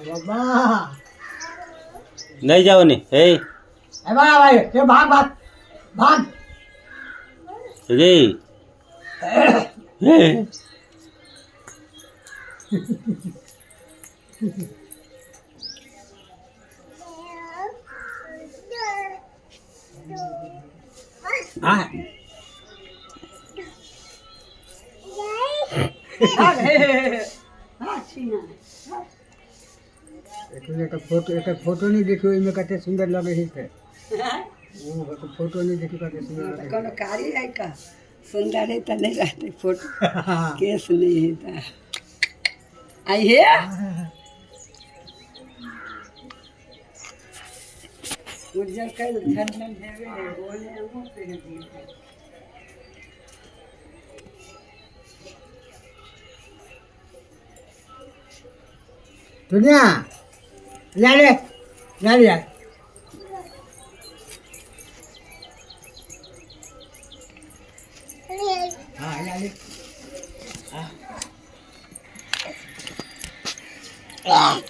बाबा नहीं जाओ नहीं हे ए भाई ये भाग भाग भाग रे हे हाँ एक फोटो नहीं देखियो इमे कते सुंदर लगे है से वो फोटो नहीं देखियो कते सुंदर लगे कोनो कारी है का सुंदर है तो नहीं रहते फोटो केस नहीं है तो आई है उज्जर कर धन धन देवे बोले हमको पे दुनिया ले ले ले ले हाँ ले ले हाँ